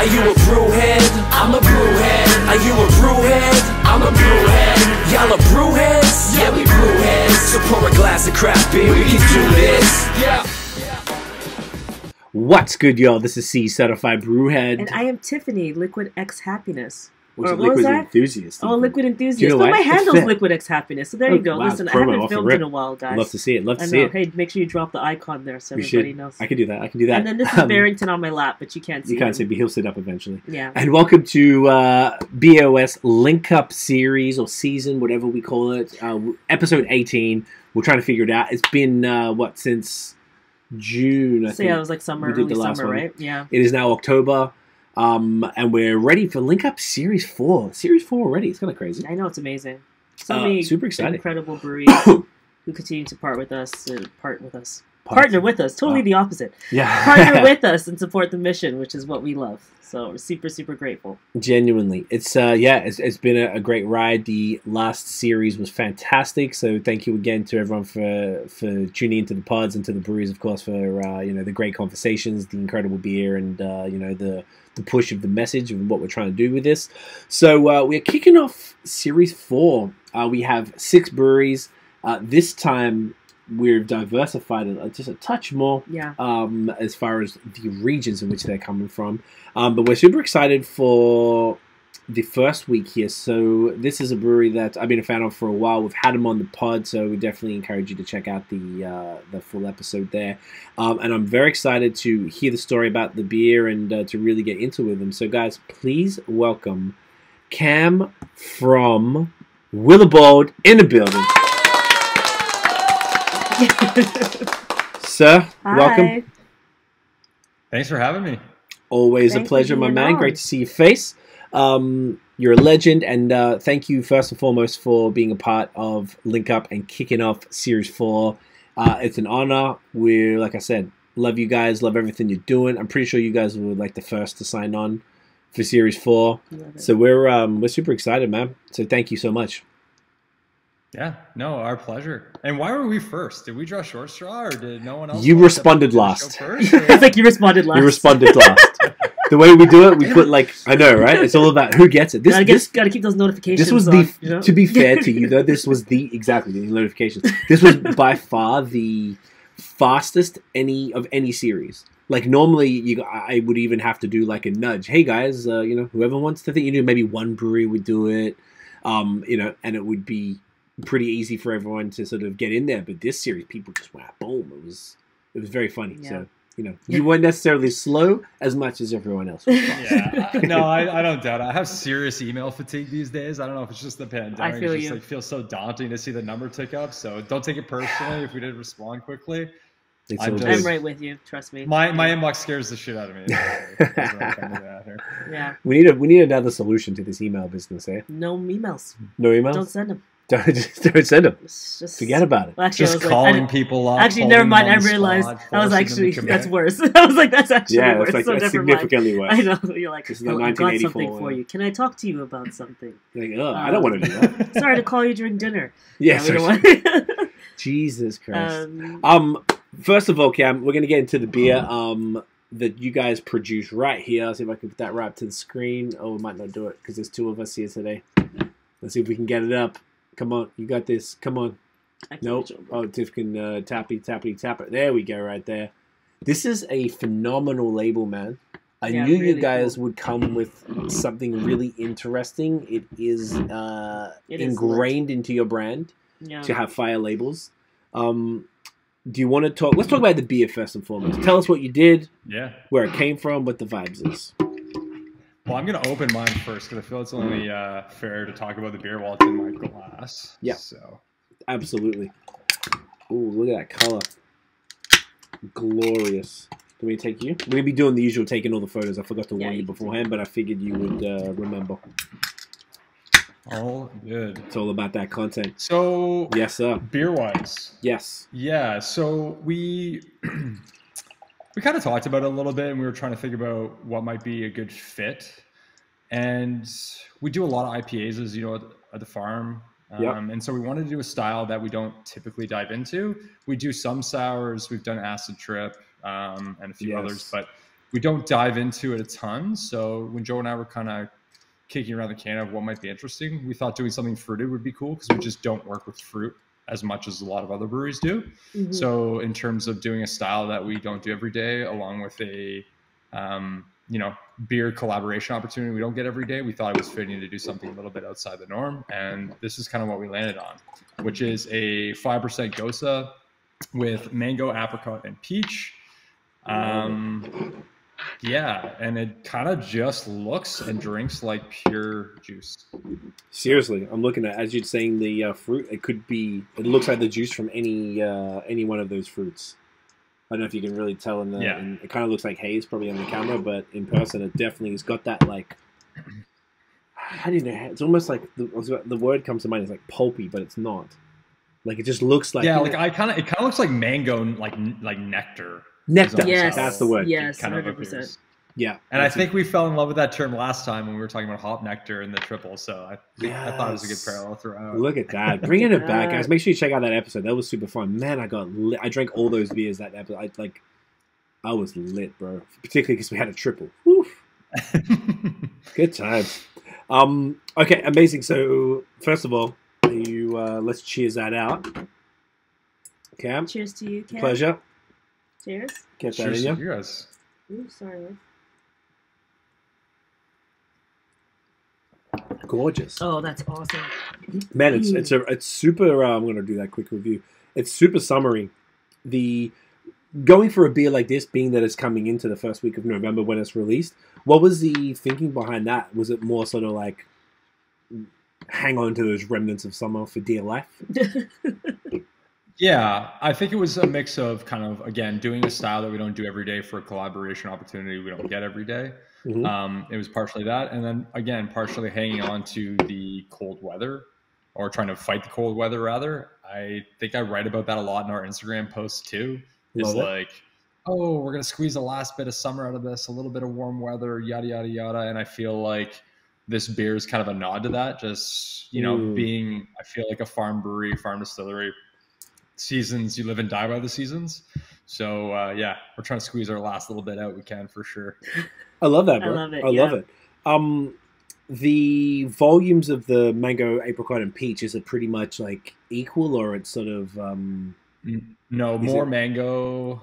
Are you a brewhead? I'm a brewhead. Are you a brewhead? I'm a brewhead. Y'all are brewheads? Yeah, we brewheads. So pour a glass of craft beer, we can do this. Yeah. What's good, y'all? This is Cee, certified brewhead. And I am Tiffany, Liquid X Happiness. Which is Liquid Enthusiast. Oh, Liquid Enthusiast. You know but my handle's Liquid X Happiness. So there you go. Wow, listen, I haven't filmed in a while, guys. Love to see it. Love to see it. Hey, make sure you drop the icon there so everybody knows. I can do that. I can do that. And then this is Barrington on my lap, but you can't see You can't see, but he'll sit up eventually. Yeah. And welcome to BAOS Link Up series or season, whatever we call it. Episode 18. We're trying to figure it out. It's been, since June, I think. Yeah, it was like summer, early summer, right? Yeah. It is now October. And we're ready for Link Up Series 4. Series 4 already. It's kind of crazy. I know, it's amazing. So many super excited. Incredible breweries who continue to partner with us. Partner with us. Totally the opposite. Yeah. Partner with us and support the mission, which is what we love. So we're super, super grateful. Genuinely. It's it's been a great ride. The last series was fantastic. So thank you again to everyone for tuning into the pods and to the breweries, of course, for the great conversations, the incredible beer, and the push of the message of what we're trying to do with this. So we're kicking off Series 4. We have 6 breweries. This time we've diversified it just a touch more as far as the regions in which they're coming from. But we're super excited for the first week here. So this is a brewery that I've been a fan of for a while. We've had them on the pod, so we definitely encourage you to check out the full episode there. And I'm very excited to hear the story about the beer and to really get into it with them. So guys, please welcome Cam from Willibald in the building. Sir, Hi. welcome. Thanks for having me. Always a pleasure, my man. Great to see your face. You're a legend, and thank you first and foremost for being a part of Link Up and kicking off Series 4. It's an honor. We're, like I said, love you guys, love everything you're doing. I'm pretty sure you guys were like the first to sign on for Series 4. So we're super excited, man. So thank you so much. Yeah, no, our pleasure. And why were we first? Did we draw short straw, or did no one else? You responded last. I think you responded last. You responded last. The way we do it, we put I know, right? It's all about who gets it. Gotta keep those notifications. This was on, to be fair to you, though. This was the notifications. This was by far the fastest of any series. Like normally, I would even have to do like a nudge. Hey guys, whoever wants to think, maybe one brewery would do it, and it would be pretty easy for everyone to sort of get in there. But this series, people just went boom. It was very funny. Yeah. So you weren't necessarily slow as much as everyone else was. Yeah, no, I don't doubt it. I have serious email fatigue these days. I don't know if it's just the pandemic. I feel it feels so daunting to see the number tick up. So don't take it personally if we didn't respond quickly. I'm right with you. Trust me. My inbox scares the shit out of me. Yeah. We need another solution to this email business, eh? No emails. No emails. Don't send them. Don't send them. Just forget about it. Well, actually, just calling people up. Actually, never mind. I realized that's worse. I was like, that's actually worse. That's so that's significantly worse. I know. You're like, this is I've got something for you. Can I talk to you about something? Like, I don't want to do that. Sorry to call you during dinner. Yes. Jesus Christ. First of all, Cam, we're going to get into the beer that you guys produce right here. Let's see if I can put that right up to the screen. Oh, we might not do it because there's 2 of us here today. Let's see if we can get it up. Come on, you got this. Come on. Nope. Oh, Tiff can tap it. There we go, right there. This is a phenomenal label, man. I knew really you guys would come with something really interesting. It is ingrained into your brand to have fire labels. Do you want to talk? Let's talk about the beer first and foremost. Tell us what you did, where it came from, what the vibes is. Well, I'm going to open mine first because I feel it's only fair to talk about the beer while it's in my glass. Yeah. So. Absolutely. Ooh, look at that color. Glorious. Can we take you? We're going to be doing the usual taking all the photos. I forgot to warn you beforehand, but I figured you would remember. All good. It's all about that content. So, yes, sir. Beer-wise. Yes. Yeah, so we kind of talked about it a little bit, and we were trying to think about what might be a good fit. And we do a lot of IPAs, as you know, at the farm. And so we wanted to do a style that we don't typically dive into. We do some sours. We've done Acid Trip and a few others. But we don't dive into it a ton. So when Joe and I were kind of kicking around the can of what might be interesting, we thought doing something fruited would be cool because we just don't work with fruit as much as a lot of other breweries do. So in terms of doing a style that we don't do every day, along with a beer collaboration opportunity we don't get every day, we thought it was fitting to do something a little bit outside the norm. And this is kind of what we landed on, which is a 5% Gose with mango, apricot, and peach. Yeah, and it kind of just looks and drinks like pure juice. Seriously, I'm looking at, as you're saying, the fruit. It looks like the juice from any one of those fruits. I don't know if you can really tell in it kind of looks like haze probably on the camera, but in person it definitely has got that, like, how do you know? It's almost like the word comes to mind is like pulpy, but it's not. Like, it just looks like, like it kind of looks like mango, like nectar. Nectar, yes, that's the word. Yes, kind 100%. Yeah, and I think we fell in love with that term last time when we were talking about hop nectar and the triple. So I thought it was a good parallel throughout. Look at that, bringing it back, guys. Make sure you check out that episode. That was super fun. Man, I drank all those beers that episode. I was lit, bro. Particularly because we had a triple. Woof. Good times. Okay, amazing. So first of all, let's cheers that out. Cam, Cheers to you, Cam. Pleasure. Cheers. Get that Cheers in to you. you guys. Ooh, sorry. Gorgeous. Oh, that's awesome. Man, it's super. I'm gonna do that quick review. It's super summery. Going for a beer like this, being that it's coming into the first week of November when it's released, what was the thinking behind that? Was it more sort of like hang on to those remnants of summer for dear life? Yeah, I think it was a mix of kind of, again, doing a style that we don't do every day for a collaboration opportunity we don't get every day. It was partially that, and then again, partially hanging on to the cold weather, or trying to fight the cold weather rather. I think I write about that a lot in our Instagram posts too. It's like, oh, we're gonna squeeze the last bit of summer out of this, a little bit of warm weather, yada yada yada. And I feel like this beer is kind of a nod to that. Just being, I feel like a farm brewery, farm distillery. Seasons, you live and die by the seasons. So we're trying to squeeze our last little bit out we can, for sure. I love that, bro. I love it. The volumes of the mango, apricot, and peach, is it pretty much like equal, or it's sort of no, more mango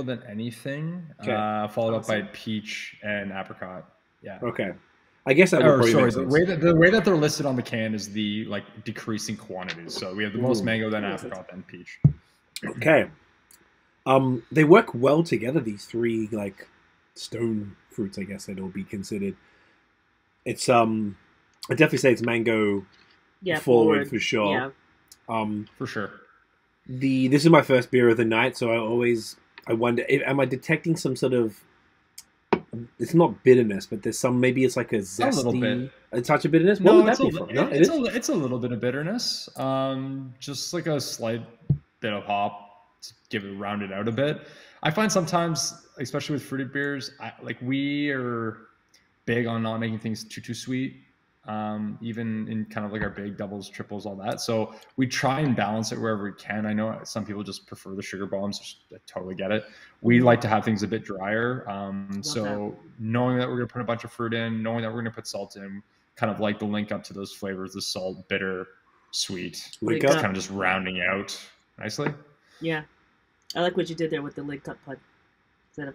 than anything. Okay. Followed up by peach and apricot. Yeah. Okay. I guess that would probably make sense. The way that they're listed on the can is the decreasing quantities. So we have the most mango, then apricot, then peach. Okay. They work well together, these three stone fruits, I guess they'd all be considered. It's I'd definitely say it's mango forward for sure. Yeah. For sure. This is my first beer of the night, so I wonder, am I detecting some sort of, it's not bitterness, but there's some, maybe it's like a zesty, little bit. A touch of bitterness. What would that be from? No, it's a little bit of bitterness. Just like a slight bit of hop to give it rounded out a bit. I find sometimes, especially with fruited beers, we are big on not making things too sweet. Even in kind of like our big doubles, triples, all that. So we try and balance it wherever we can. I know some people just prefer the sugar bombs. I totally get it. We like to have things a bit drier. So knowing that we're going to put a bunch of fruit in, knowing that we're going to put salt in, kind of like the link up to those flavors, the salt, bitter, sweet. Link it's up. kind of just rounding out nicely. Yeah. I like what you did there with the link up pun. That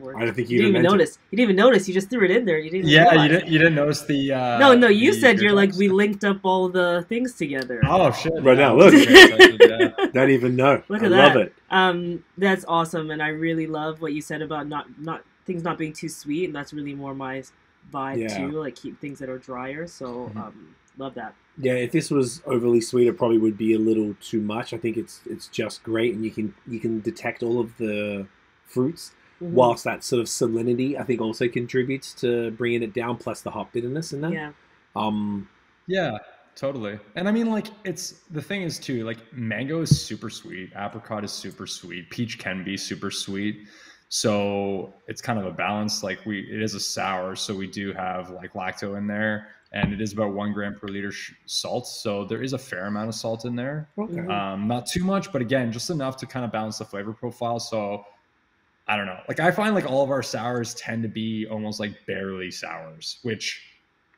worked. I don't think you didn't even notice. You didn't even notice. You just threw it in there. You didn't. You didn't notice the. No. You said you're like, we linked up all the things together. Oh shit! Right now, look. Don't even know. Look at love that. it. That's awesome, and I really love what you said about not things not being too sweet, and that's really more my vibe too. Like, keep things that are drier. So love that. Yeah, if this was overly sweet, it probably would be a little too much. I think it's just great, and you can detect all of the fruits, whilst that sort of salinity I think also contributes to bringing it down, plus the hop bitterness in there. Yeah, totally. And I mean, the thing is too, mango is super sweet, apricot is super sweet, peach can be super sweet, so it's kind of a balance. It is a sour, so we do have lacto in there, and it is about 1 gram per liter salt, so there is a fair amount of salt in there. Okay. Not too much, but again, just enough to kind of balance the flavor profile. So I don't know. Like I find like all of our sours tend to be almost like barely sours, which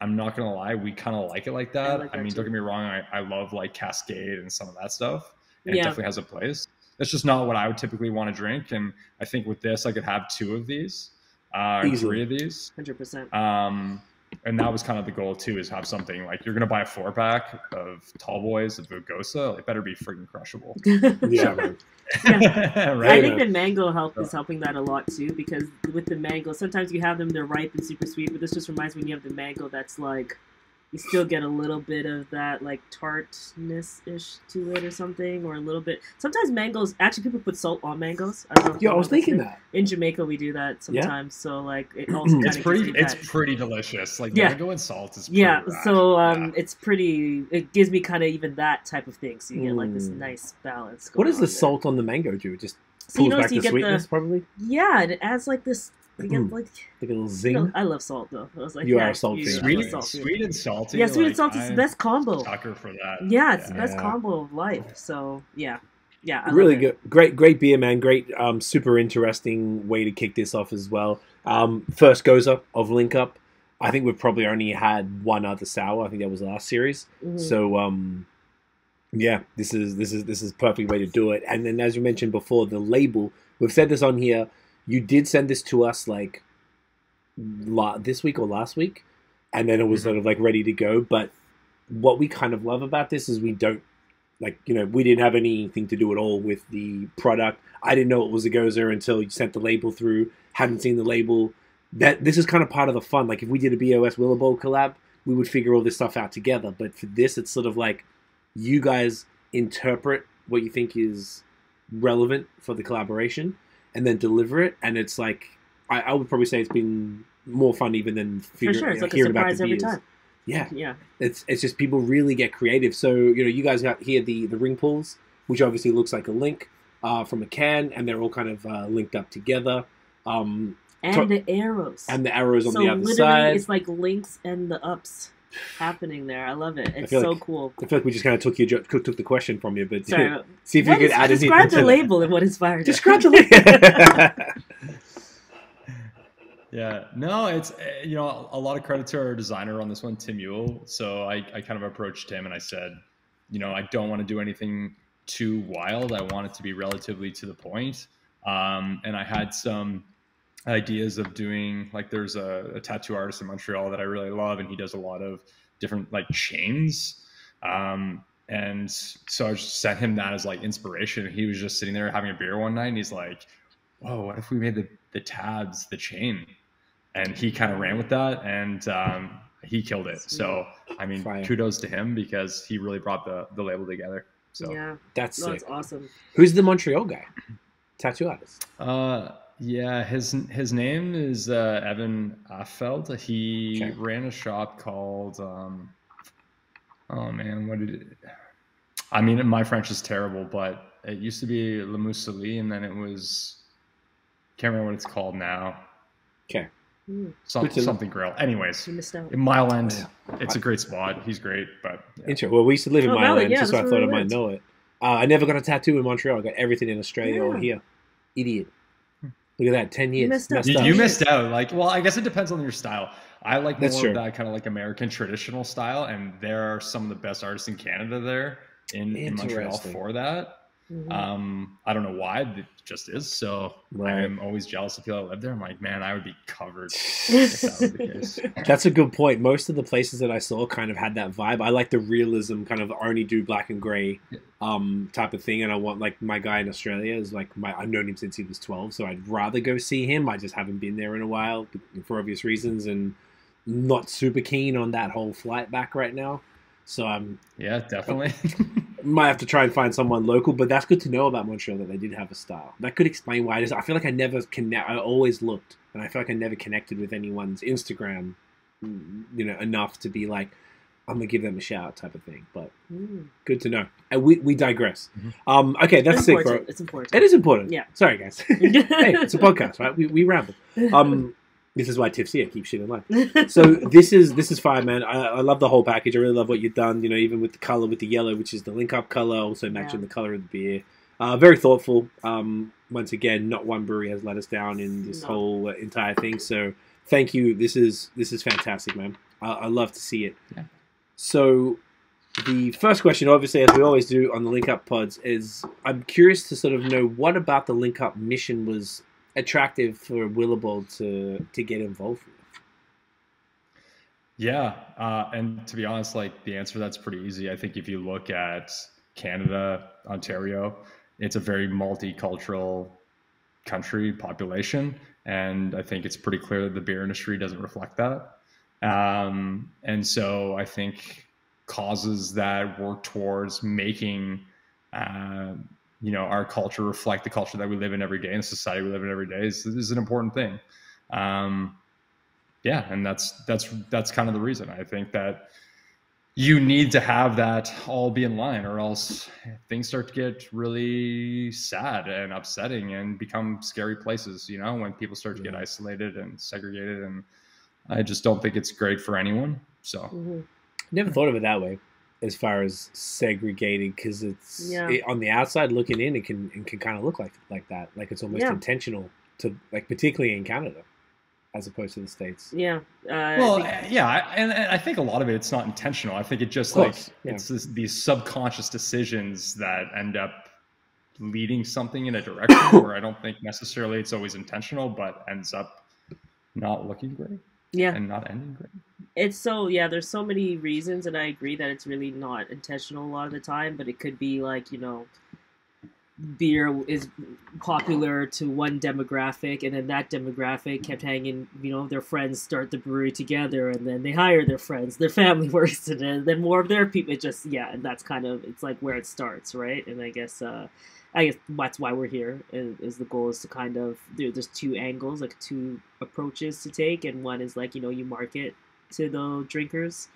I'm not gonna lie, we kind of like it like that. I mean, don't get me wrong, I love like Cascade and some of that stuff, and it definitely has a place. That's just not what I would typically want to drink, and I think with this, I could have 2 of these, or 3 of these, 100%. And that was kind of the goal too, is have something like you're gonna buy a 4-pack of Tall Boys of Gose, it better be freaking crushable. Yeah. Right? I think the mango is helping that a lot too, because with the mango, sometimes you have them, they're ripe and super sweet, but this just reminds me when you have the mango that's like, you still get a little bit of that like tartness-ish to it or something, or a little bit. Sometimes mangoes, actually people put salt on mangoes. I don't know. I was thinking that. In Jamaica we do that sometimes, so like it also kind of it's pretty delicious. Like mango and salt is pretty rad. So it's pretty, it gives me kind of even that type of thing, so you get like this nice balance. What does the salt on the mango do? It just pulls back the sweetness, probably? Yeah, it adds like this. You get like a little zing. I love salt though. I was like, you are a salt fan. Sweet and salty. Yeah, sweet and salty is the best combo. Sucker for that. Yeah, it's the best combo of life. So yeah, I really good, great beer, man. Great, super interesting way to kick this off as well. First Gose of Link Up. I think we've probably only had one other sour. I think that was last series. So yeah, this is perfect way to do it. And then as you mentioned before, the label. We've said this on here. You did send this to us like this week or last week, and then it was sort of like ready to go. But what we kind of love about this is we don't, like, we didn't have anything to do at all with the product. I didn't know it was a Gose until you sent the label through. Hadn't seen the label. This is kind of part of the fun. Like if we did a BOS Willibald collab, we would figure all this stuff out together. But for this, it's sort of like you guys interpret what you think is relevant for the collaboration, and then deliver it, and it's like I would probably say it's been more fun even than it's like a surprise every time. Yeah. It's just people really get creative. So you guys got here the ring pulls, which obviously looks like a link from a can, and they're all kind of linked up together. And the arrows. And the arrows on the other literally side. It's like links and the ups happening there. I love it. It's so cool. I feel like we just kind of took the question from you, but sorry, see if you could add anything. Describe the label and what inspired it. Describe the label. Yeah, no, it's a lot of credit to our designer on this one, Tim Ewell. So I kind of approached him and I said, I don't want to do anything too wild. I want it to be relatively to the point. And I had some ideas of doing, like, there's a tattoo artist in Montreal that I really love, and he does a lot of different like chains. And so I just sent him that as like inspiration. He was just sitting there having a beer one night, and he's like, "Whoa, what if we made the tabs the chain?" And he kind of ran with that, and he killed it. So I mean, kudos to him, because he really brought the label together. So yeah, that's awesome. Who's the Montreal guy? Tattoo artist. Yeah, his name is Evan Affeld. He ran a shop called oh man, what did it? I mean, my French is terrible, but it used to be Le Mousselie, and then it was, can't remember what it's called now. Okay. Something grill. Anyways, in Mile End, it's a great spot. He's great, but yeah. Well, we used to live in Mile End, so I thought I might know it. I never got a tattoo in Montreal. I got everything in Australia or here. Idiot. Look at that, 10 years. You missed out. Like, well, I guess it depends on your style. I like more of that kind of like American traditional style, and there are some of the best artists in Canada there in Montreal for that. Mm-hmm. I don't know why, it just is. So I'm always jealous of people that live there. I'm like, man, I would be covered if that was the case. That's a good point. Most of the places that I saw kind of had that vibe. I like the realism, kind of only do black and gray type of thing. And I want, like, my guy in Australia is like, I've known him since he was 12, so I'd rather go see him. I just haven't been there in a while for obvious reasons, and not super keen on that whole flight back right now. So yeah, definitely. Might have to try and find someone local, but that's good to know about Montreal, that they did have a style. That could explain why. I feel like I never I always looked, and I feel like I never connected with anyone's Instagram, enough to be like, I'm gonna give them a shout type of thing. But good to know. And we digress. Mm-hmm. Okay, that's sick, bro. It's important. It is important. Yeah. Sorry, guys. Hey, it's a podcast, right? We ramble. This is why Tiff's here, keep shit in line. So this is fine, man. I love the whole package. I really love what you've done, even with the color, with the yellow, which is the link up color, also matching the color of the beer. Very thoughtful. once again, not one brewery has let us down in this whole entire thing. So thank you. This is fantastic, man. I love to see it. Yeah. So the first question, obviously, as we always do on the Link Up pods, is I'm curious to sort of know what about the Link Up mission was attractive for Willibald to get involved with. Yeah, and to be honest, like the answer to that's pretty easy. I think if you look at Canada, Ontario, it's a very multicultural country population, and I think it's pretty clear that the beer industry doesn't reflect that. And so I think causes that work towards making our culture reflect the culture that we live in every day and the society we live in every day is an important thing. And that's kind of the reason. I think that you need to have that all be in line, or else things start to get really sad and upsetting and become scary places, when people start to get isolated and segregated. And I just don't think it's great for anyone. So never thought of it that way, as far as segregated, because on the outside looking in, it can kind of look like that, like it's almost intentional to, like, particularly in Canada as opposed to the States. And I think a lot of it's not intentional. I think it just it's these subconscious decisions that end up leading something in a direction where I don't think necessarily it's always intentional, but ends up not looking great. And not ending great. It's there's so many reasons, and I agree that it's really not intentional a lot of the time, but it could be like, beer is popular to one demographic, and then that demographic kept hanging, their friends start the brewery together, and then they hire their friends, their family works in it, and then more of their people, and that's kind of, it's like where it starts, right? And I guess that's why we're here, is the goal is to kind of, there's two angles, like two approaches to take, and one is like, you market to the drinkers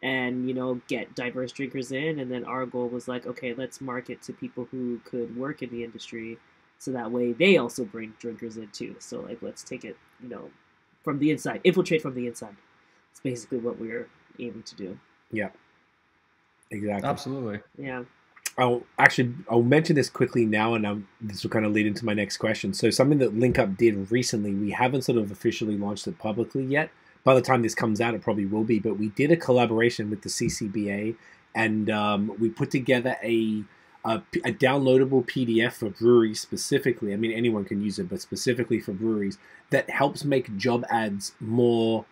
and, get diverse drinkers in, and then our goal was like, okay, let's market to people who could work in the industry, so that way they also bring drinkers in too. So like, let's take it, from the inside, infiltrate from the inside. It's basically what we're aiming to do. Yeah, exactly. Absolutely. Yeah. I'll mention this quickly now, and this will kind of lead into my next question. So something that Link Up did recently, we haven't sort of officially launched it publicly yet. By the time this comes out, it probably will be, but we did a collaboration with the CCBA, and we put together a downloadable PDF for breweries specifically. I mean, anyone can use it, but specifically for breweries, that helps make job ads more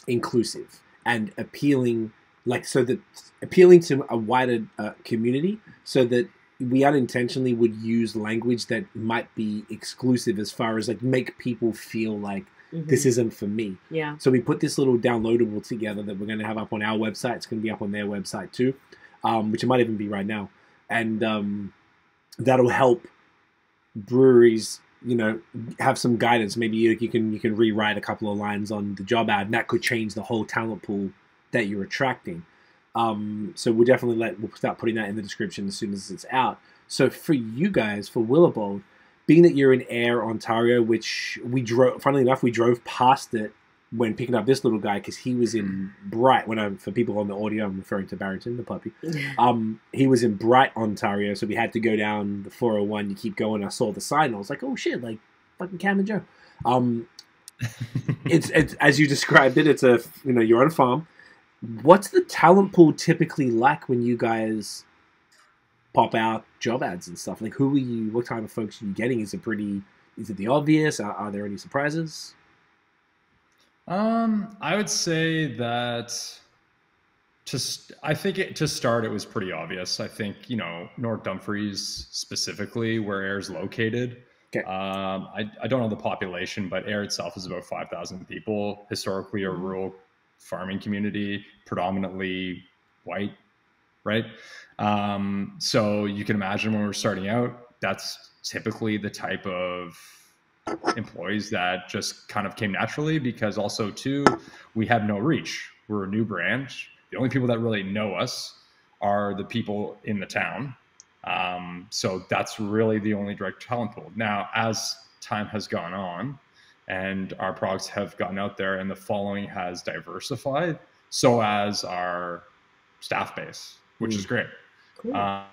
inclusive and appealing, appealing to a wider community, so that we unintentionally would use language that might be exclusive, as far as like make people feel like this isn't for me. Yeah. So we put this little downloadable together that we're going to have up on our website. It's going to be up on their website too, which it might even be right now. And that'll help breweries, have some guidance. Maybe you can rewrite a couple of lines on the job ad, and that could change the whole talent pool that you're attracting. So we'll definitely we'll start putting that in the description as soon as it's out. So for you guys, for Willibald, being that you're in Ayr, Ontario, which funnily enough, we drove past it when picking up this little guy, because he was in Bright. For people on the audio, I'm referring to Barrington, the puppy. He was in Bright, Ontario, so we had to go down the 401. You keep going. I saw the sign. I was like, oh shit, like fucking Cam and Joe. It's as you described it. It's you're on a farm. What's the talent pool typically like when you guys pop out job ads and stuff? Like, who are you? What type of folks are you getting? Is it the obvious? Are there any surprises? I would say that to start, it was pretty obvious. I think, North Dumfries specifically, where Ayr's located. Okay. I don't know the population, but Ayr itself is about 5,000 people. Historically, a rural farming community, predominantly white, right? So you can imagine when we're starting out, that's typically the type of employees that just kind of came naturally, because also too, we have no reach. We're a new brand. The only people that really know us are the people in the town. So that's really the only direct talent pool. Now, as time has gone on and our products have gotten out there and the following has diversified, so as our staff base, which is great. Cool.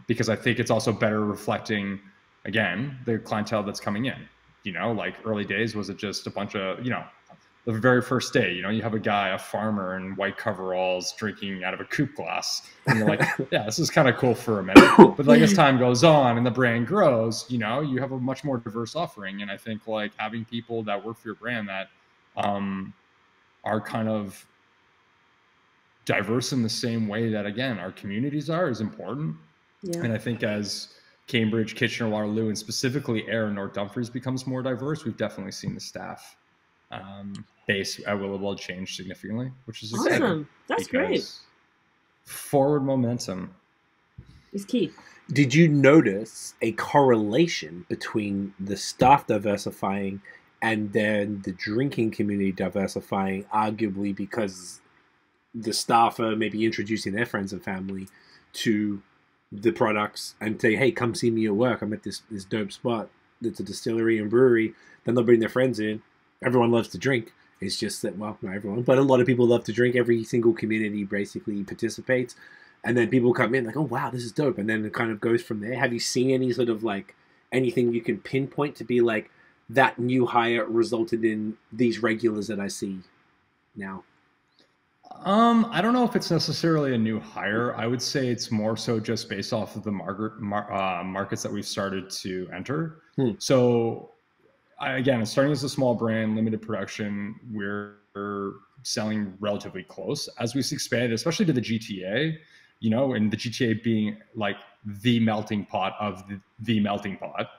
Because I think it's also better reflecting again, the clientele that's coming in. You know, like early days, was it just a bunch of, you know, the very first day, you know, you have a guy, a farmer in white coveralls drinking out of a coupe glass. And you're like, yeah, this is kind of cool for a minute. But like as time goes on and the brand grows, you know, you have a much more diverse offering. And I think like having people that work for your brand that are kind of diverse in the same way that, again, our communities are, is important. Yeah. And I think as Cambridge, Kitchener, Waterloo, and specifically Ayr and North Dumfries becomes more diverse, we've definitely seen the staff base at Willibald change significantly, which is exciting. Awesome. That's great. Forward momentum is key. Did you notice a correlation between the staff diversifying and then the drinking community diversifying, arguably because the staff are maybe introducing their friends and family to the products and say, hey, come see me at work. I'm at this dope spot. It's a distillery and brewery. Then they'll bring their friends in. Everyone loves to drink. It's just that, well, not everyone, but a lot of people love to drink. Every single community basically participates. And then people come in like, oh, wow, this is dope. And then it kind of goes from there. Have you seen any sort of like anything you can pinpoint to be like that new hire resulted in these regulars that I see now? I don't know if it's necessarily a new hire. I would say it's more so just based off of the markets that we've started to enter. So again, starting as a small brand, limited production, we're selling relatively close. As we expanded, especially to the GTA, you know, and the GTA being like the melting pot of the melting pot,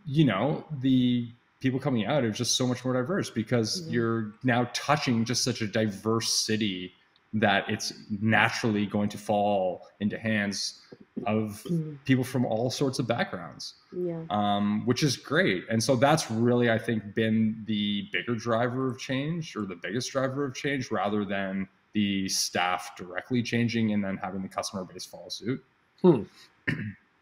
you know, the people coming out are just so much more diverse because you're now touching just such a diverse city that it's naturally going to fall into hands of people from all sorts of backgrounds, which is great. And so that's really, I think, been the bigger driver of change, or the biggest driver of change, rather than the staff directly changing and then having the customer base follow suit.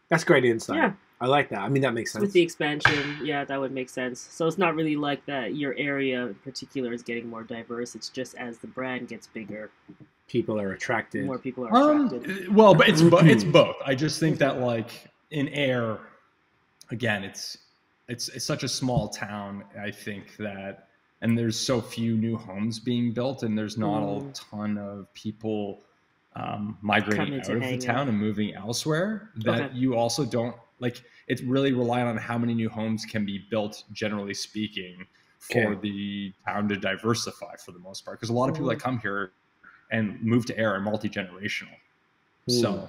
That's great insight. Yeah. I like that. I mean, that makes sense. With the expansion, yeah, that would make sense. So it's not really like that your area in particular is getting more diverse. It's just as the brand gets bigger, people are attracted. More people are attracted. Well, but it's both. I just think that like in Ayr, again, it's such a small town. I think that, and there's so few new homes being built, and there's not a ton of people migrating out of the town and moving elsewhere. That you also don't like. It's really reliant on how many new homes can be built, generally speaking, for the town to diversify for the most part. Because a lot of people that come here and move to Ayr are multi-generational. So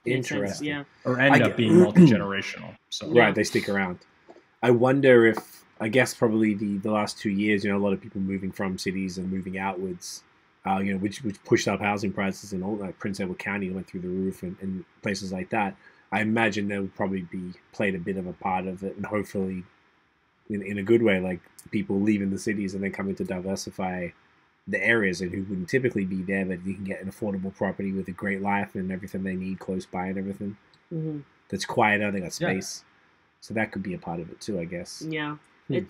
interesting. Yeah. Or end up being multi-generational. So right, they stick around. I wonder if, I guess probably the last 2 years, you know, a lot of people moving from cities and moving outwards, you know, which pushed up housing prices and all that. Prince Edward County went through the roof and places like that. I imagine they would probably be played a bit of a part of it, and hopefully in a good way, like people leaving the cities and then coming to diversify the areas and who wouldn't typically be there, but you can get an affordable property with a great life and everything they need close by and everything. That's quieter, they got space. So that could be a part of it too, I guess. Yeah.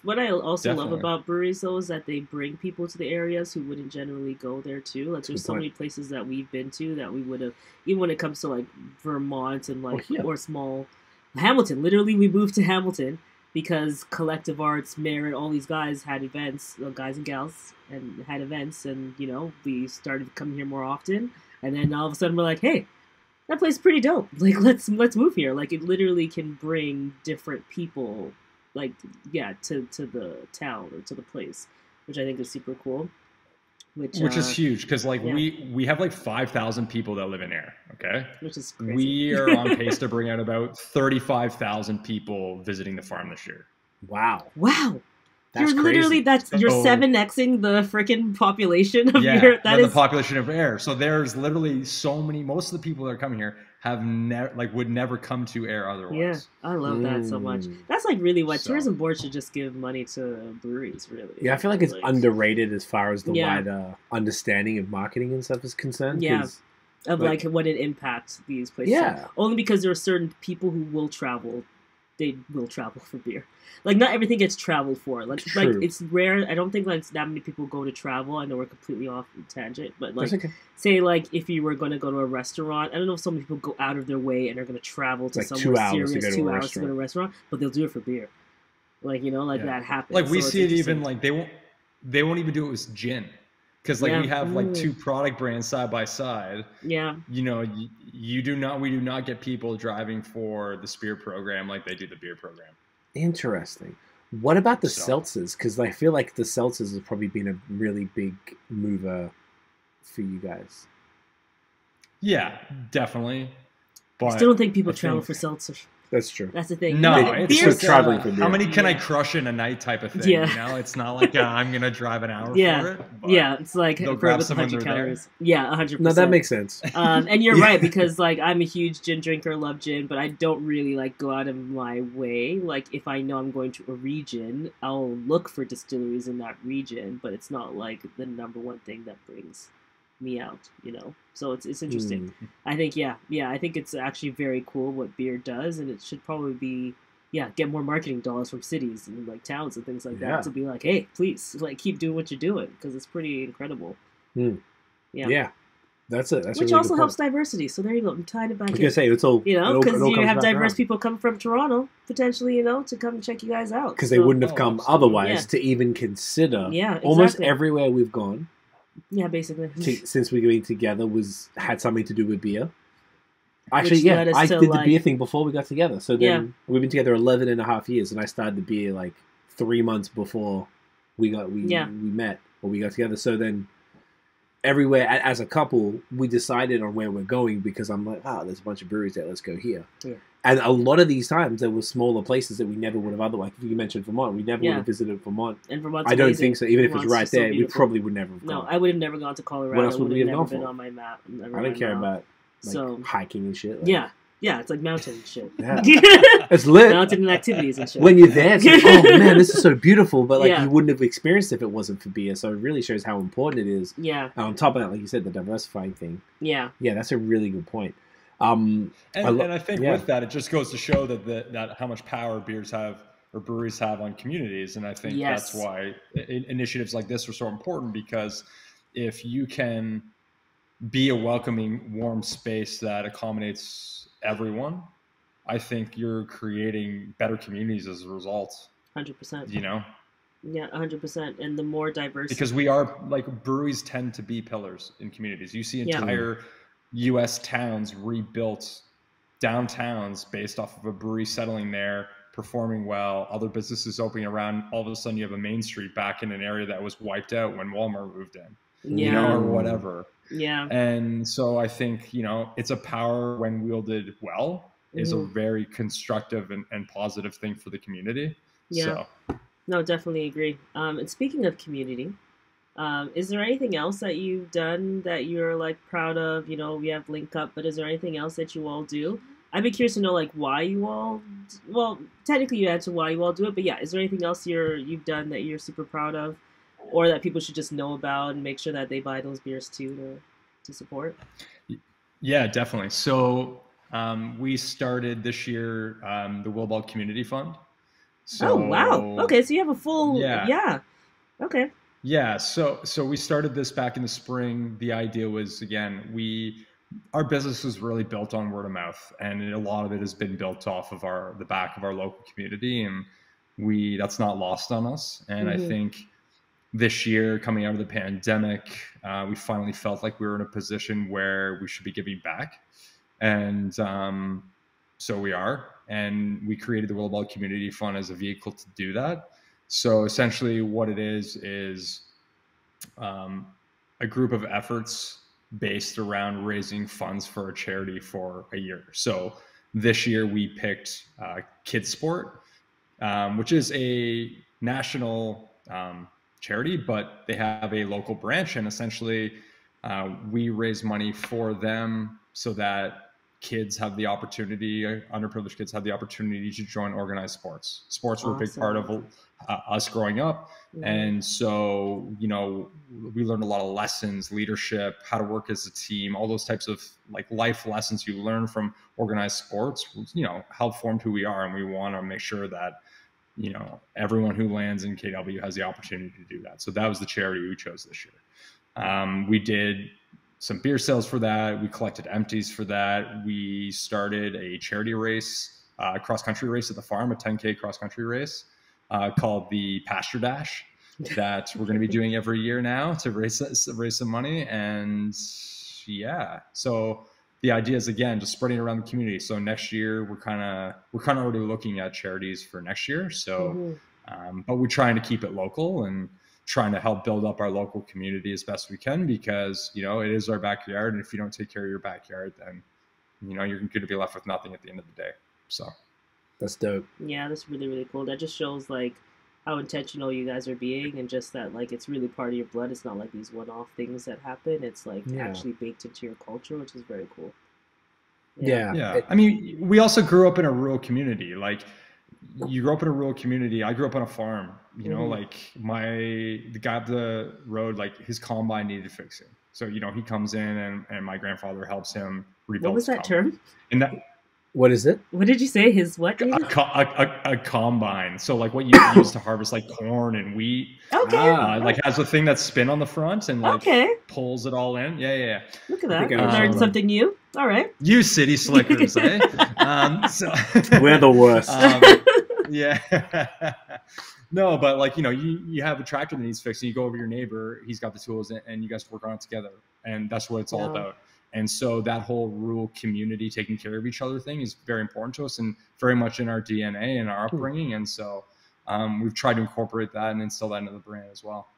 What I also love about breweries, though, is that they bring people to the areas who wouldn't generally go there, too. Like, there's so many places that we've been to that we would have, even when it comes to, like, Vermont and, like, or small Hamilton. Literally, we moved to Hamilton because Collective Arts, Merit, all these guys had events, guys and gals, and had events, and, you know, we started coming here more often. And then all of a sudden, we're like, hey, that place is pretty dope. Like, let's move here. Like, it literally can bring different people, like, to the town or to the place, which I think is super cool. Which is huge, because like we have like 5,000 people that live in Ayr, okay? Which is crazy. We are on pace to bring out about 35,000 people visiting the farm this year. Wow. That's you're literally crazy. You're 7xing the freaking population of your the population of Ayr. So there's literally so many. Most of the people that are coming here have would never come to Ayr otherwise. Yeah, I love that so much. That's like really what tourism boards should just give money to breweries. Really. Yeah, I feel like it's underrated as far as the wider understanding of marketing and stuff is concerned. Yeah. Of like what it impacts these places. Yeah. Only because there are certain people who will travel they will travel for beer. Like, not everything gets traveled for. Like it's rare. I don't think like that many people go to travel. I know we're completely off the tangent, but like, okay. Say like if you were going to go to a restaurant, I don't know if so many people go out of their way and are going to travel to like somewhere serious 2 hours to go to a restaurant, but they'll do it for beer. Like, you know, like that happens. Like we see it even like they won't even do it with gin. Because like we have like 2 product brands side by side. Yeah. You know, we do not get people driving for the spirit program like they do the beer program. Interesting. What about the seltzers? Because I feel like the seltzers has probably been a really big mover for you guys. Yeah, definitely. But I still don't think people travel for seltzers. That's true. That's the thing. No, it's just traveling for beer. How many can I crush in a night type of thing? Yeah. You know, it's not like I'm gonna drive an hour for it. Yeah, it's like they'll grab some 100 calories. Yeah, 100%. No, that makes sense. And you're right, because like I'm a huge gin drinker, love gin, but I don't really like go out of my way. Like if I know I'm going to a region, I'll look for distilleries in that region, but it's not like the number one thing that brings me out, you know. So it's interesting. I think I think it's actually very cool what beer does, and it should probably be get more marketing dollars from cities and like towns and things like that to be like, hey, please like keep doing what you're doing, because it's pretty incredible. Yeah, that's it. Which also helps diversity. So there you go. I'm tying it back. I was gonna say it's all, you know, because you have diverse people come from Toronto potentially, you know, to come check you guys out, because they wouldn't have come otherwise to even consider. Almost everywhere we've gone. Yeah, basically. Since we've been together, had something to do with beer. Actually, I did the beer thing before we got together. So then we've been together 11 and a half years, and I started the beer like 3 months before we met or we got together. So then everywhere as a couple, we decided on where we're going, because I'm like, there's a bunch of breweries there. Let's go here. Yeah. And a lot of these times, there were smaller places that we never would have otherwise. If you mentioned Vermont, we never would have visited Vermont. And Vermont's I don't amazing. think so. Even if it's right there, so we probably would never have gone. No, I would have never gone to Colorado. What else would we have never gone been for? on my map. I don't care about hiking and shit. Yeah, it's like mountain shit. Yeah. It's lit. Mountain activities and shit. When you're there, it's like, oh man, this is so beautiful. But like you wouldn't have experienced it if it wasn't for beer. So it really shows how important it is. Yeah. And on top of that, like you said, the diversifying thing. Yeah. Yeah, that's a really good point. And I think with that, it just goes to show that how much power beers have or breweries have on communities. And I think that's why initiatives like this are so important, because if you can be a welcoming, warm space that accommodates everyone, I think you're creating better communities as a result. 100%. You know? Yeah, 100%. And the more diverse, because we are like, breweries tend to be pillars in communities. You see entire U.S. towns rebuilt downtowns based off of a brewery settling there, performing well, other businesses opening around. All of a sudden, you have a main street back in an area that was wiped out when Walmart moved in, you know, or whatever. Yeah. And so I think, you know, it's a power when wielded well is a very constructive and positive thing for the community. Yeah. So. No, definitely agree. And speaking of community, is there anything else that you've done that you're like proud of? You know, we have Link Up, but is there anything else that you all do? I'd be curious to know like why you all. Well, technically you answered why you all do it, but yeah, is there anything else you've done that you're super proud of, or that people should just know about and make sure that they buy those beers too to support? Yeah, definitely. So we started this year the Willibald Community Fund. So, oh wow! Okay, so you have a full Okay. Yeah, so we started this back in the spring. The idea was, again, our business was really built on word of mouth, and a lot of it has been built off of the back of our local community, and that's not lost on us. And I think this year, coming out of the pandemic, we finally felt like we were in a position where we should be giving back, and so we are. And we created the Willibald Community Fund as a vehicle to do that. So essentially what it is a group of efforts based around raising funds for a charity for a year. So this year we picked Kids Sport, which is a national charity, but they have a local branch. And essentially we raise money for them so that kids have the opportunity, underprivileged kids have the opportunity to join organized sports. Sports were a big part of us growing up. And so, you know, we learned a lot of lessons, leadership, how to work as a team, all those types of like life lessons you learn from organized sports, you know, help form who we are. And we want to make sure that, you know, everyone who lands in KW has the opportunity to do that. So that was the charity we chose this year. We did some beer sales for that. We collected empties for that. We started a charity race, cross-country race at the farm, a 10K cross-country race called the Pasture Dash that we're going to be doing every year now to raise some money. And yeah, so the idea is, again, just spreading around the community. So next year we're kind of already looking at charities for next year. So, but we're trying to keep it local and trying to help build up our local community as best we can, because, you know, it is our backyard. And if you don't take care of your backyard, then, you know, you're going to be left with nothing at the end of the day. So that's dope. Yeah, that's really, really cool. That just shows like how intentional you guys are being, and just that like it's really part of your blood. It's not like these one-off things that happen. It's like actually baked into your culture, which is very cool. Yeah. I mean, we also grew up in a rural community. Like, you grew up in a rural community. I grew up on a farm. You know, like the guy up the road, like his combine needed fixing. So, you know, he comes in and my grandfather helps him rebuild. What was that term? And that, what is it? What did you say? His what? A combine. So like what you use to harvest like corn and wheat. Okay. Like has a thing that's spin on the front and like pulls it all in. Yeah. Look at that. I learned something new. All right. You city slickers, eh? So we're the worst. Yeah. No, but like, you know, you have a tractor that needs fixing. You go over to your neighbor, he's got the tools, and you guys work on it together. And that's what it's all about. And so that whole rural community taking care of each other thing is very important to us and very much in our DNA and our upbringing. And so we've tried to incorporate that and instill that into the brand as well.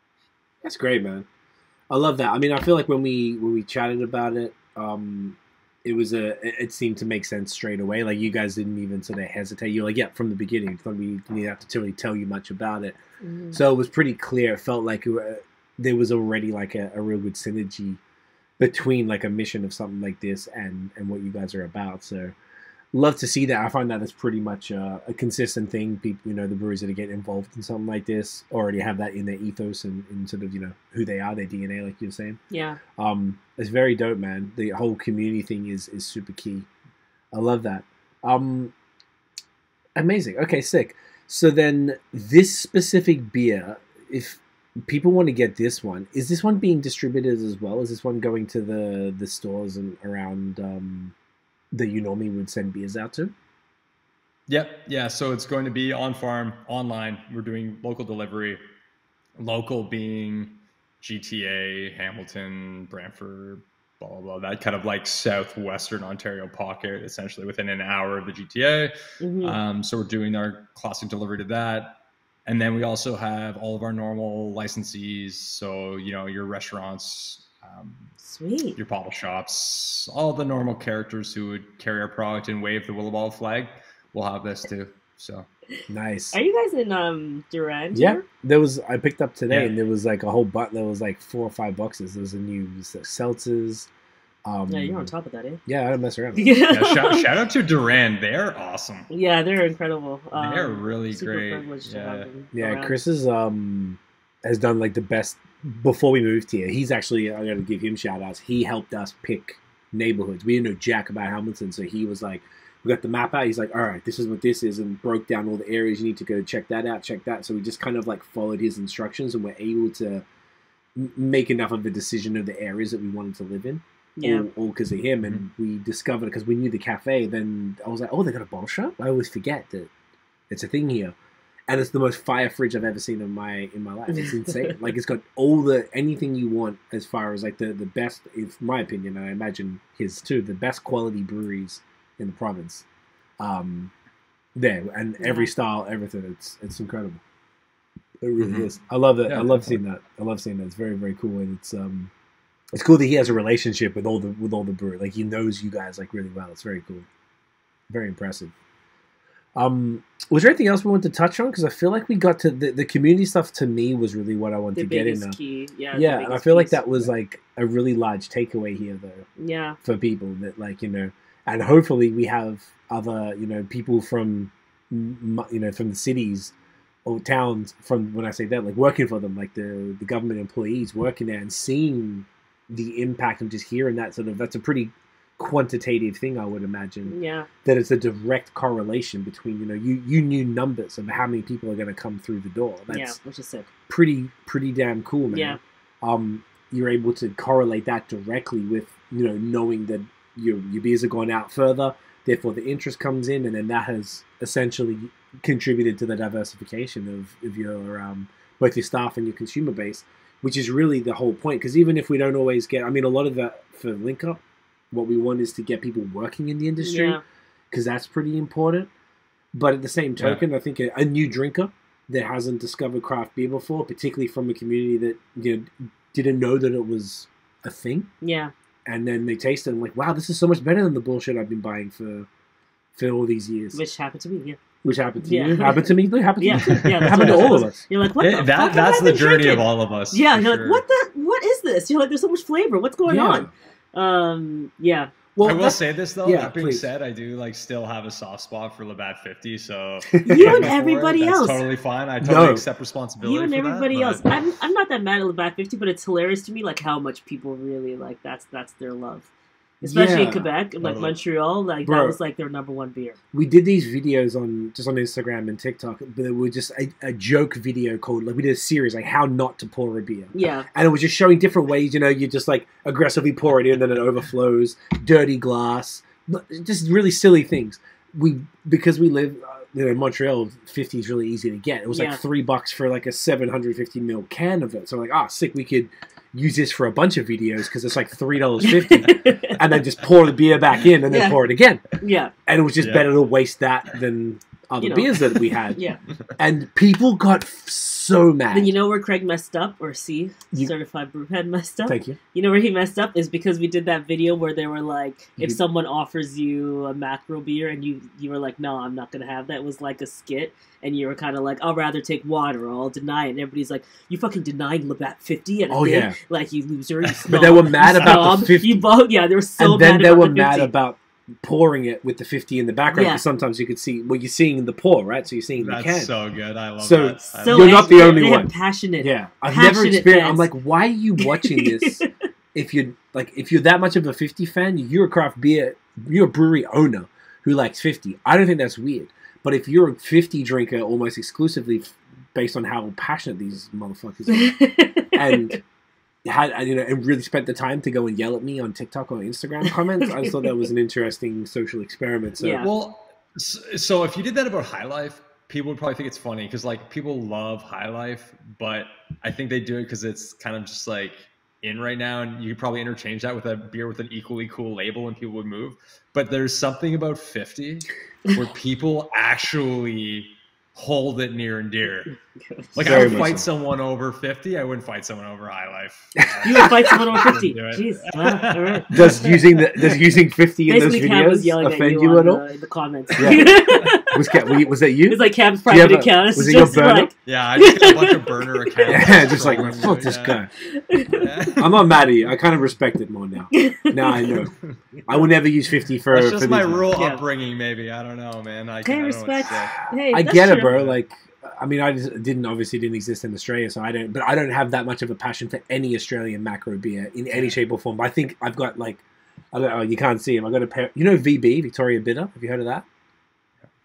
That's great, man. I love that. I mean, I feel like when we chatted about it, it seemed to make sense straight away. Like, you guys didn't even sort of hesitate. You're like, yeah, from the beginning. We didn't have to really tell you much about it. So it was pretty clear. It felt like there was already like a real good synergy between like a mission of something like this and what you guys are about. So love to see that. I find that it's pretty much a consistent thing. People, you know, the breweries that get involved in something like this already have that in their ethos and sort of, you know, who they are, their DNA, like you're saying. Yeah. It's very dope, man. The whole community thing is super key. I love that. Amazing. Okay, sick. So then this specific beer, if people want to get this one, is this one being distributed as well? Is this one going to the stores and around that you normally would send beers out to? Yep. Yeah. So it's going to be on farm, online. We're doing local delivery. Local being GTA, Hamilton, Brantford, blah, blah, blah. That kind of like southwestern Ontario pocket, essentially within an hour of the GTA. So we're doing our classic delivery to that. And then we also have all of our normal licensees. So, you know, your restaurants, sweet, your bottle shops, all the normal characters who would carry our product and wave the Willibald flag will have this too. So nice. Are you guys in Durand? Yeah, I picked up today, and there was like a whole button. There was like 4 or 5 boxes. There was a new seltzers. Yeah, you're on top of that, eh? Yeah, I don't mess around. Shout out to Durand. They're awesome. Yeah, they're incredible. They're really super great. Privileged to have them around. Chris has done like the best. Before we moved here, he's actually, I got to give him shout outs. He helped us pick neighborhoods. We didn't know jack about Hamilton, so he was like, we got the map out. He's like, all right, this is what this is, and broke down all the areas you need to go check that out, check that. So we just kind of like followed his instructions, and we're able to make enough of a decision of the areas that we wanted to live in. Yeah. All because of him. And we discovered, because we knew the cafe, then I was like, oh, they got a bottle shop? I always forget that it's a thing here. And it's the most fire fridge I've ever seen in my life. It's insane. Like, it's got anything you want as far as like the best, in my opinion, and I imagine his too, the best quality breweries in the province. There, and every style, everything. It's incredible. It really is. I love it. Yeah, I love seeing that. It's very, very cool, and it's cool that he has a relationship with all the brewery. Like, he knows you guys like really well. It's very cool. Very impressive. Was there anything else we wanted to touch on? Because I feel like we got to the community stuff. To me, was really what I wanted to get into. Key. Yeah, and I feel like that was like a really large takeaway here, though. Yeah, for people that, like, you know, and hopefully we have other, you know, people from, you know, from the cities or towns, from, when I say that, like working for them, like the government employees working there and seeing the impact and just hearing that sort of, that's a pretty quantitative thing, I would imagine. Yeah. That it's a direct correlation between, you know, you knew numbers of how many people are going to come through the door. That's which is sick. pretty damn cool, man. Yeah. You're able to correlate that directly with, you know, knowing that your beers are going out further, therefore the interest comes in, and then that has essentially contributed to the diversification of your both your staff and your consumer base, which is really the whole point. Because even if we don't always get, I mean, a lot of that for Link Up, what we want is to get people working in the industry, because that's pretty important. But at the same token, I think a new drinker that hasn't discovered craft beer before, particularly from a community that, you know, didn't know that it was a thing. Yeah. And then they taste it and like, wow, this is so much better than the bullshit I've been buying for all these years. Which happened to me, Which happened to you. Happened to me. It happened to yeah. me too. Yeah, It happened to all of us. You're like, what the fuck That's have I the been journey drinking? of all of us. Yeah, you're like, what is this? You're like, there's so much flavor. What's going on? Yeah. Well, I will say this though. Yeah, that being please. said, I do like still have a soft spot for Labatt 50. So You and everybody that's else. totally fine. I totally accept responsibility. You and for everybody that, else. but- I'm not that mad at Labatt 50, but it's hilarious to me like how much people really like that's their love. Especially in Quebec, like Montreal, like that was like their number one beer. We did these videos on Instagram and TikTok, but they were just a joke video called, like, we did a series like how not to pour a beer. Yeah. And it was just showing different ways, you know, you just like aggressively pour it in, then it overflows, dirty glass, just really silly things. Because we live, you know, in Montreal, 50 is really easy to get. It was like $3 for like a 750 ml can of it. So like, sick, we could use this for a bunch of videos because it's like $3.50, and then just pour the beer back in and then pour it again. Yeah. And it was just better to waste that than other beers that we had. Yeah. And people got so mad. Then you know where Craig messed up, or Cee, certified brewhead, messed up? Thank you. You know where he messed up is because we did that video where they were like, if someone offers you a macro beer and you were like, no, I'm not going to have that. It was like a skit. And you were kind of like, I'll rather take water or I'll deny it. And everybody's like, you fucking denying Labatt 50 and like, you loser, you snob. But they were mad about the 50. They were so and then mad they about were the 50. mad about pouring it with the 50 in the background, because sometimes you could see what you're seeing in the pour, right? So you're seeing the can. That's so good. I love so, that. So you're not the only they one. Have passionate. Yeah, I've passionate never experienced. fans. I'm like, why are you watching this? if you're that much of a 50 fan, you're a craft beer, you're a brewery owner who likes 50. I don't think that's weird. But if you're a 50 drinker almost exclusively based on how passionate these motherfuckers are, and and really spent the time to go and yell at me on TikTok or Instagram comments, I just thought that was an interesting social experiment. So, well, so if you did that about High Life, people would probably think it's funny because like people love High Life, but I think they do it because it's kind of just like in right now, and you could probably interchange that with a beer with an equally cool label and people would move. But there's something about 50 where people actually hold it near and dear. Like I would fight someone over 50. I wouldn't fight someone over High Life. You would fight someone over 50. Jeez. Wow. All right. Does using 50 in those videos offend you at all? In the comments. Yeah. Was that you? It's like Cam's private account. Was it your burner? Like, yeah, I just got a bunch of burner accounts. Yeah, just like, fuck this guy. I'm not mad at you. I kind of respect it more now. Now I know. I will never use 50 for. It's just for my rural upbringing, maybe. I don't know, man. I respect. Hey, I get it, bro. Like, I mean, I just didn't exist in Australia, so I don't have that much of a passion for any Australian macro beer in any shape or form. But I think I've got like, you can't see him. I got a pair. You know VB, Victoria Bitter. Have you heard of that?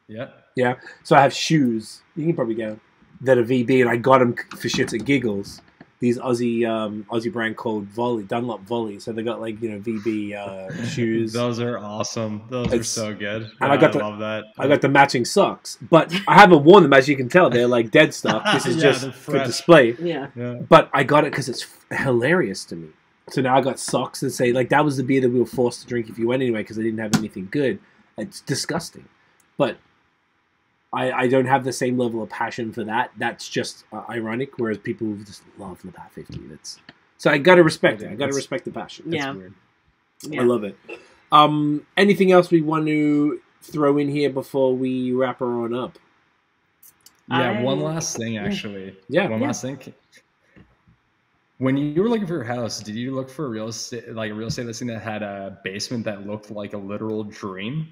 Yeah. Yeah. So I have shoes. You can probably get them, that are VB, and I got them for shits and giggles. These Aussie brand called Volley, Dunlop Volley. So they got like, you know, VB shoes. Those are awesome. Those are so good. And I love that. I got the matching socks, but I haven't worn them, as you can tell. They're like dead stock. This is just for display. Yeah. But I got it because it's hilarious to me. So now I got socks that say, like, that was the beer that we were forced to drink if you went anyway because I didn't have anything good. It's disgusting. But I don't have the same level of passion for that. That's just ironic, whereas people just love Labatt 50. So I got to respect it. I got to respect the passion. That's weird. Yeah. I love it. Anything else we want to throw in here before we wrap her on up? Yeah, one last thing, actually. Yeah. One last thing. When you were looking for your house, did you look for a real estate listing that had a basement that looked like a literal dream?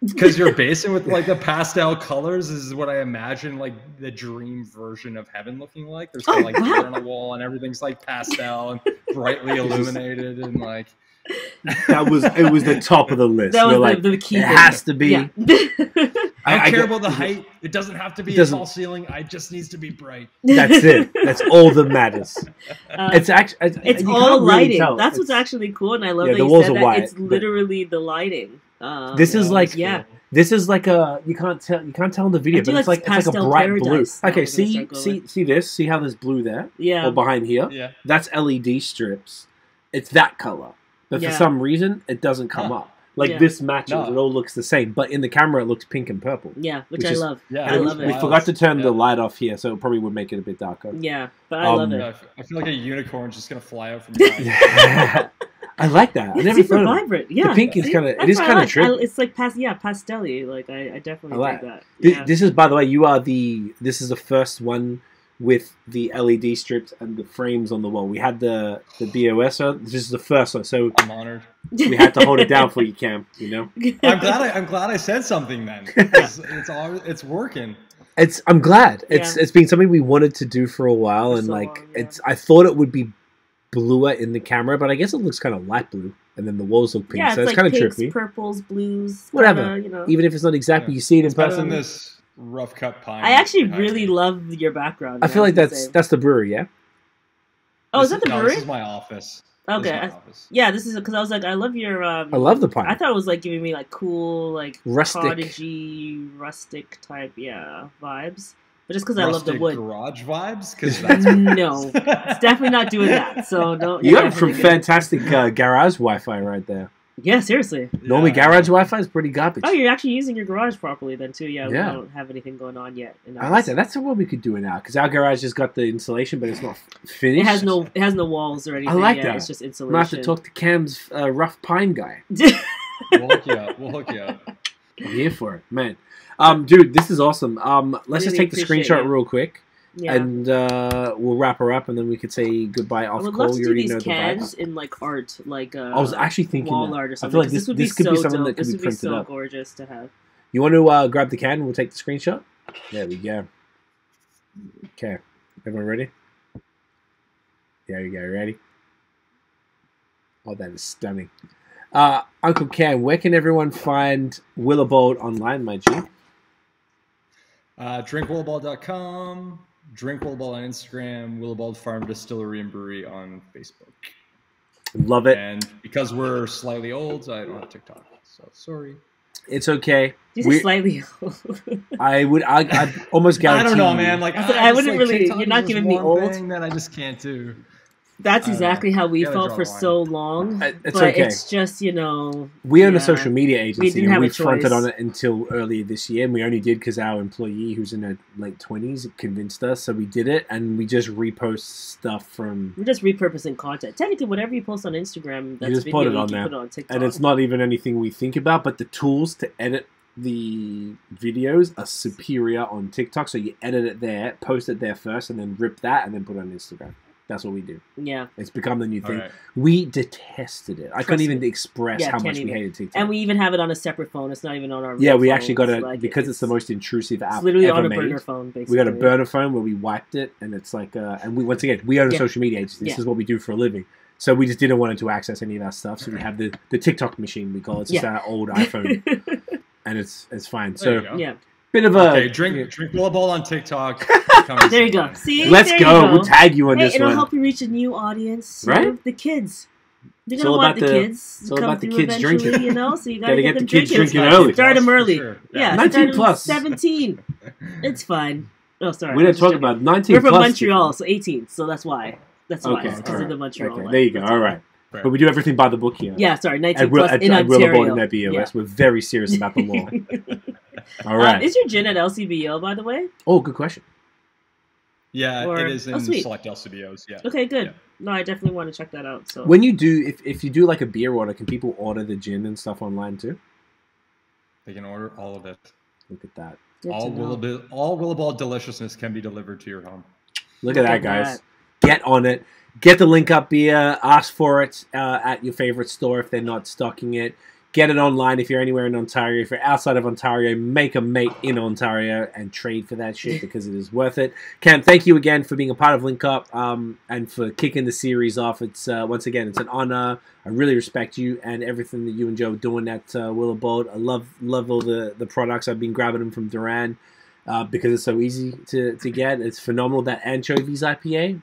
Because your basement with like the pastel colors is what I imagine like the dream version of heaven looking like. There's kind of like deer on a wall and everything's like pastel and brightly illuminated and like. It was the top of the list. That was like, the key. It has to be. Yeah. I don't care about the height. It doesn't have to be a tall ceiling. It just needs to be bright. That's it. That's all that matters. It's actually it's all lighting. Really That's what's actually cool, and I love that you said that. White, it's literally the lighting. This is like This is like a you can't tell in the video, but it's like a bright paradise. Blue. Okay, see this? See how there's blue there? Yeah. Or behind here? Yeah. That's LED strips. It's that color. But for some reason it doesn't come up. Like this matches, it all looks the same. But in the camera it looks pink and purple. Yeah, which I love. Yeah, I love it. We forgot to turn the light off here, so it probably would make it a bit darker. Yeah, but I love it. I feel like a unicorn's just gonna fly out from behind. I like that. I never super thought vibrant. Yeah, the pink is kind of. It is kind of trippy. It's like pastel-y. Like I definitely like that. Yeah. This is, by the way, This is the first one with the LED strips and the frames on the wall. We had the BOS. This is the first one, so I'm honored. We had to hold it down for you, Cam. You know. I'm glad I said something then. It's working. I'm glad. It's been something we wanted to do for a while, and I thought it would be bluer in the camera, but I guess it looks kind of light blue, and then the walls look pink, so it's kind of trippy. Purples, blues, whatever. Even if it's not exactly, you see it in person. Better than this rough cut pine. I actually really love your background. I feel like that's the brewery, yeah. Oh, is that the brewery? This is my office. Okay. Yeah, this is because I was like, I love your. I love the pine. I thought it was like giving me like cool, like rustic, cottagey, rustic type, vibes. But just because I love the wood. Garage vibes? Because that's no, it's definitely not doing that. So don't. You got some fantastic garage Wi-Fi right there. Yeah, seriously. Normally, garage Wi-Fi is pretty garbage. Oh, you're actually using your garage properly then too. Yeah, we don't have anything going on yet. I like that. That's what we could do now because our garage has got the insulation, but it's not finished. It has no walls or anything. I like that. It's just insulation. I have to talk to Cam's rough pine guy. We'll hook you up. I'm here for it, man. Dude, this is awesome. Let's just take the screenshot real quick, and we'll wrap her up, and then we could say goodbye off call. I would love to do these cans in like art, like I was actually thinking wall art or something. I feel like this could be something that could be printed so up. Gorgeous to have. You want to grab the can, and we'll take the screenshot. There we go. Okay, everyone ready? There you go. Ready? Oh, that is stunning. Uncle Cam, where can everyone find Willibald online, my G? DrinkWillibald.com, DrinkWillibald on Instagram, Willibald Farm Distillery and Brewery on Facebook. Love it. And because we're slightly old, I don't have TikTok, so sorry. It's okay. You're slightly old. I almost guarantee. I don't know, man. Like I wouldn't really. TikTok, you're not giving me old. That I just can't do. That's exactly how we felt for so long. It's but okay. It's just, we own a social media agency, and we fronted choice. on it until earlier this year, and we only did because our employee, who's in her late 20s, convinced us, so we did it, and we just repost stuff from... We're just repurposing content. Technically, whatever you post on Instagram, that's video, put it you on can there. put it on TikTok. And it's not even anything we think about, but the tools to edit the videos are superior on TikTok, so you edit it there, post it there first, and then rip that, and then put it on Instagram. That's what we do. Yeah. It's become the new thing. Right. We detested it. I couldn't even express how much we hated TikTok. And we even have it on a separate phone. It's not even on our we phone. actually got it, because it's the most intrusive app it's literally ever on a made. burner phone, basically. We got a burner phone where we wiped it, and it's like, and we, once again, we own a social media agency. This is what we do for a living. So we just didn't want it to access any of our stuff. So we have the TikTok machine, we call it. It's just our old iPhone. And it's fine. So bit of a drink Willibald on TikTok. There you go. See, let's go. We'll tag you on this it'll one. Help you reach a new audience, right? The kids. You're it's gonna all want about the kids. It's all about the kids drinking. So you gotta get the them kids drinking early. Start them early. Sure. Yeah, 19 plus. 17. It's fine. Oh, sorry. We didn't talk about 19 We're plus. from Montreal, so 18. So that's why. That's why. Okay, Because of the Montreal. Okay, there you go. All right. But we do everything by the book here. Yeah, sorry, 19 plus in Ontario. Willibald in that BOS. We're very serious about the law. All right. Is your gin at LCBO, by the way? Oh, good question. Yeah, it is in select LCBOs. Yeah. Okay, good. Yeah. No, I definitely want to check that out. So when you do, if you do like a beer order, can people order the gin and stuff online too? They can order all of it. Look at that. All Willibald deliciousness can be delivered to your home. Look at that, guys. Get on it. Get the Link Up beer. Ask for it at your favorite store if they're not stocking it. Get it online if you're anywhere in Ontario. If you're outside of Ontario, make a mate in Ontario and trade for that shit because it is worth it. Cam, thank you again for being a part of Link Up and for kicking the series off. It's once again, it's an honor. I really respect you and everything that you and Joe are doing at Willibald. I love all the products. I've been grabbing them from Duran because it's so easy to get. It's phenomenal. That anchovies IPA.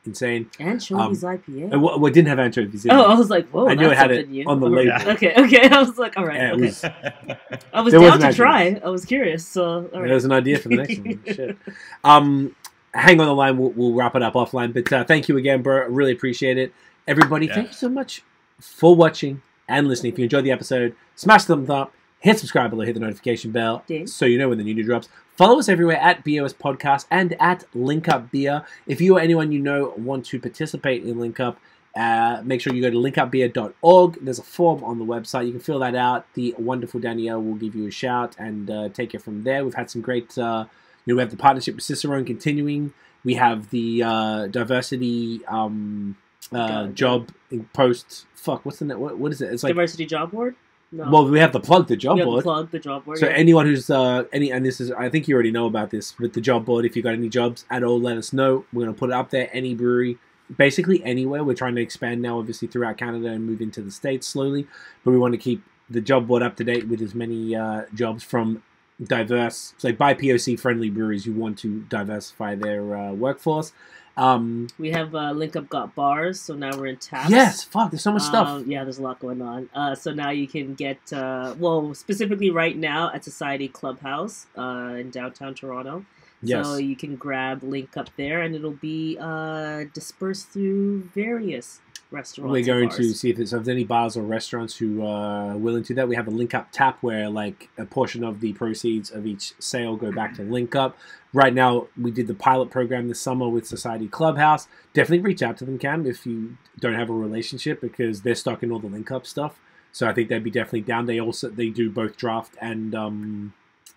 Insane. Anchovies IPA? Well, it didn't have anchovies in I it. was like, whoa, I knew it had it new. on the label. Okay. I was like, all right. Yeah, okay. I was there down wasn't to actually- try. I was curious. So, all right. There was an idea for the next one. Shit. Hang on the line. We'll wrap it up offline. But thank you again, bro. I really appreciate it. Everybody, thank you so much for watching and listening. If you enjoyed the episode, smash the thumbs up, hit subscribe below, hit the notification bell so you know when the new drops. Follow us everywhere at BAOS Podcast and at Link Up Beer. If you or anyone you know want to participate in Link Up, make sure you go to linkupbeer.org. There's a form on the website. You can fill that out. The wonderful Danielle will give you a shout and take it from there. We've had some great, we have the partnership with Cicerone continuing. We have the diversity job in post. Fuck, what's the net? What is it? It's like Diversity Job Board? No. Well, we have the plug the job board. The job board. So anyone who's and this is, I think you already know about this, but the job board, if you got any jobs at all, let us know. We're going to put it up there. Any brewery, basically anywhere. We're trying to expand now, obviously, throughout Canada and move into the States slowly. But we want to keep the job board up to date with as many jobs from diverse, so like BIPOC friendly breweries who want to diversify their workforce. We have Link Up got bars, so now we're in taps. Yes, fuck, there's so much stuff. Yeah, there's a lot going on. So now you can get, specifically right now at Society Clubhouse in downtown Toronto. Yes. So you can grab Link Up there, and it'll be dispersed through various restaurants. We're going bars. to see if there's any bars or restaurants who are willing to do that. We have a Link Up tap where like a portion of the proceeds of each sale go back to Link Up. Right now, we did the pilot program this summer with Society Clubhouse. Definitely reach out to them, Cam, if you don't have a relationship because they're stocking all the Link Up stuff. So I think they'd be definitely down. They do both draft and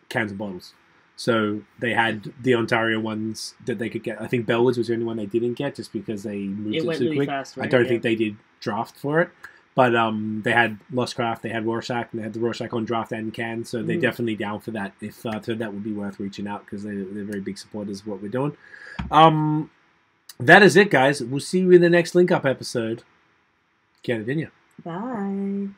cans and bottles. So they had the Ontario ones that they could get. I think Bellwoods was the only one they didn't get just because they moved it went so really quick. fast, right? I don't think they did draft for it. But they had Lost Craft, they had Rorschach, and they had the Rorschach on draft and can. So they're definitely down for that. If so that would be worth reaching out because they're very big supporters of what we're doing. That is it, guys. We'll see you in the next Link Up episode. Get it in you. Bye.